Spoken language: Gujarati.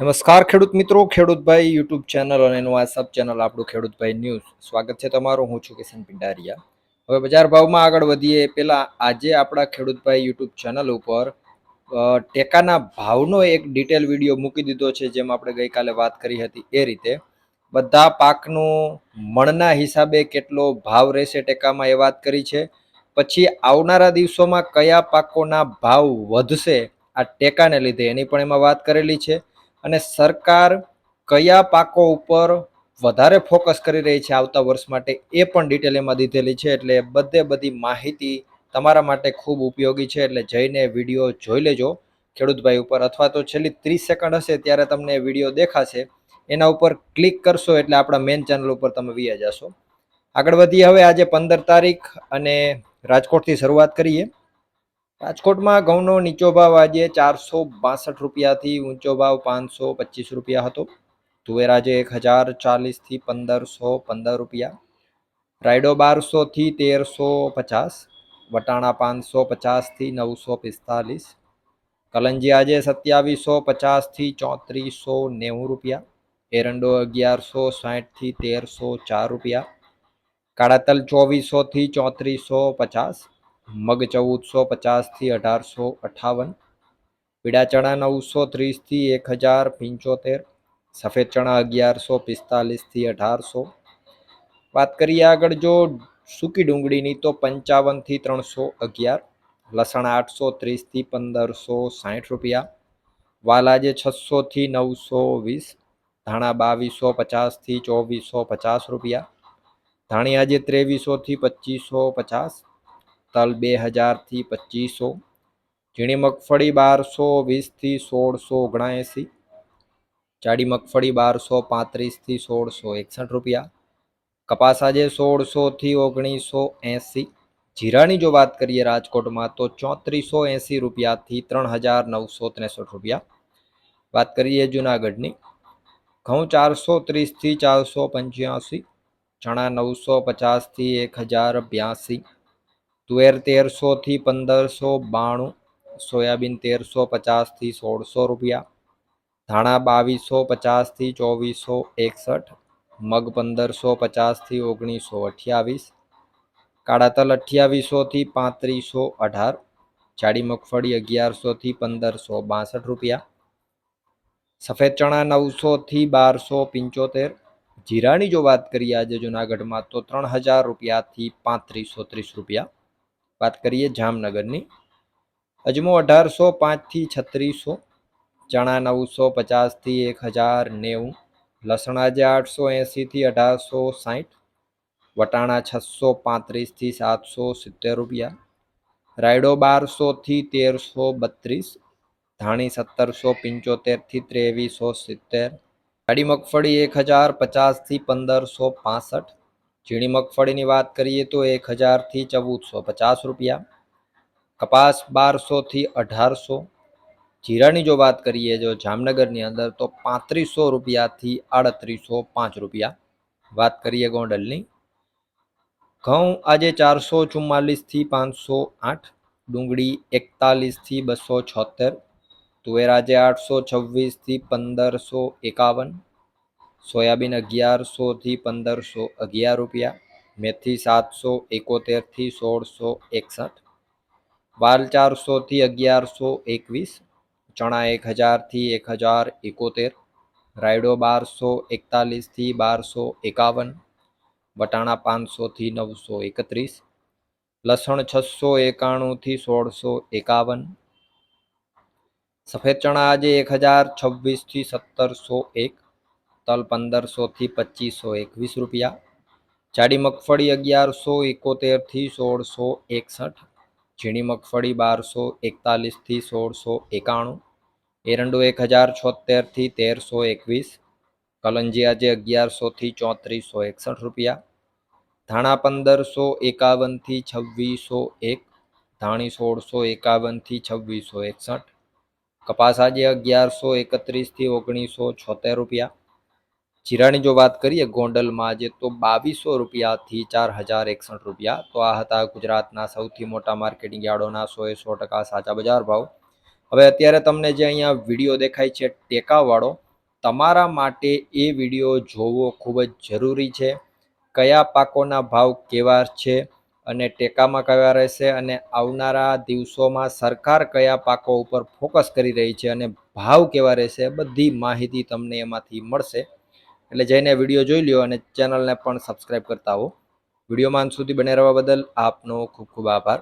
નમસ્કાર ખેડૂત મિત્રો, ખેડૂતભાઈ યુટ્યુબ ચેનલ અને એનું આ સબ ચેનલ આપણું ખેડૂતભાઈ ન્યૂઝ. સ્વાગત છે તમારું. હું છું કિશન પિંડારિયા. હવે બજાર ભાવમાં આગળ વધીએ એ પહેલા આજે આપણા ખેડૂતભાઈ યુટ્યુબ ચેનલ ઉપર ટેકાના ભાવનો એક ડિટેલ વિડીયો મૂકી દીધો છે. જેમ આપણે ગઈકાલે વાત કરી હતી એ રીતે બધા પાકનું મણના હિસાબે કેટલો ભાવ રહેશે ટેકામાં એ વાત કરી છે. પછી આવનારા દિવસોમાં કયા પાકોના ભાવ વધશે આ ટેકાને લીધે એની પણ એમાં વાત કરેલી છે. અને સરકાર કયા પાકો ઉપર વધારે ફોકસ કરી રહી છે આવતા વર્ષ માટે એ પણ ડિટેલ એમાં દીધેલી છે. એટલે બધી માહિતી તમારા માટે ખૂબ ઉપયોગી છે. એટલે જઈને વિડીયો જોઈ લેજો ખેડૂતભાઈ ઉપર, અથવા તો છેલ્લી 30 સેકન્ડ હશે ત્યારે તમને વિડીયો દેખાશે, એના ઉપર ક્લિક કરશો એટલે આપણા મેઇન ચેનલ ઉપર તમે વી જશો. આગળ વધીએ. હવે આજે 15 તારીખ અને રાજકોટથી શરૂઆત કરીએ. રાજકોટમાં ઘઉંનો નીચો ભાવ આજે 462 રૂપિયાથી ઊંચો ભાવ 525 રૂપિયા હતો. તુવેર આજે 1040 થી 1515 રૂપિયા. રાયડો 1200 થી 1350. વટાણા 550 થી 945. કલંજી આજે 2750 થી 3490 રૂપિયા. એરંડો 1160 થી 1304 રૂપિયા. કાળા તલ 2400 થી 3450. મગ 1450 થી 1858. પીળા ચણા 930 થી 1075. સફેદ ચણા 1145 થી 1800. વાત કરીએ આગળ જો સૂકી ડુંગળીની તો 55 થી 311. લસણ 830 થી 1560 રૂપિયા. વાલ આજે 600 થી 920. ધાણા 2250 થી 2450 રૂપિયા. ધાણી આજે 2300 થી 2550. તલ 2000 થી 2500. ઝીણી મગફળી 1220 થી 1679. જાડી મગફળી 1235 થી 1661 રૂપિયા. કપાસ આજે 1600 થી 1980. જીરાની જો વાત કરીએ રાજકોટમાં તો 3480 રૂપિયાથી 3963 રૂપિયા. વાત કરીએ જુનાગઢની, ઘઉં 430 થી 485. ચણા 950 થી 1082. તુવેર 1300 થી 1592. સોયાબીન 1350 થી 1600 રૂપિયા. ધાણા 2250 થી 2461. મગ 1550 થી 1928. કાળા તલ 2800 થી 3518. જાડી મગફળી 1100 થી 1562 રૂપિયા. સફેદ ચણા 900 થી 1275. જીરાની જો વાત કરીએ આજે જુનાગઢમાં તો 3000 રૂપિયાથી 3530 રૂપિયા. વાત કરીએ જામનગરની, અજમો 1805 થી 3600. ચણા 950 થી 1090. લસણ આજે 880 થી 1860. વટાણા 635 થી 770 રૂપિયા. રાયડો 1200 થી 1332. ધાણી 1775 થી 2370. જાડી મગફળી 1050 થી 1565. ઝીણી મગફળીની વાત કરીએ તો 1000 થી 1450 રૂપિયા. કપાસ 1200 થી 1800. જીરાની જો વાત કરીએ જો જામનગરની અંદર તો 3500 રૂપિયાથી 3805 રૂપિયા. વાત કરીએ ગોંડલની, ઘઉં આજે 444 થી 508. ડુંગળી 41 થી 276. તુવેર આજે 826 થી 1551. સોયાબીન 1100 થી 1511 રૂપિયા. મેથી 771 થી 1661. વાલ 400 થી 1121. ચણા 1000 થી 1071. રાયડો 1241 થી 1251. વટાણા 500 થી 931. લસણ 691 થી 1651. સફેદ ચણા આજે 1026 થી 1701. તલ 1500 થી 2521 રૂપિયા. જાડી મગફળી 1171 થી 1661. ઝીણી મગફળી 1241 થી 1691. એરંડો 1076 થી 1321. કલંજી આજે 1100 થી 3461 રૂપિયા. ધાણા 1551 થી 2601. ધાણી 1651 થી 2661. કપાસ આજે 1131 થી 1976 રૂપિયા. જીરાની જો વાત કરીએ ગોંડલમાં આજે તો 2200 રૂપિયાથી 4061 રૂપિયા. તો આ હતા ગુજરાતના સૌથી મોટા માર્કેટિંગ યાર્ડોના 100% સાચા બજાર ભાવ. હવે અત્યારે તમને જે અહીંયા વિડીયો દેખાય છે ટેકાવાળો, તમારા માટે એ વિડીયો જોવો ખૂબ જ જરૂરી છે. કયા પાકોના ભાવ કેવા છે અને ટેકામાં કયા રહેશે અને આવનારા દિવસોમાં સરકાર કયા પાકો ઉપર ફોકસ કરી રહી છે અને ભાવ કેવા રહેશે, બધી માહિતી તમને એમાંથી મળશે. એટલે જઈને વિડીયો જોઈ લ્યો અને ચેનલને પણ સબસ્ક્રાઈબ કરતા હો. વિડીયોમાં અંત સુધી બને રહેવા બદલ આપનો ખૂબ ખૂબ આભાર.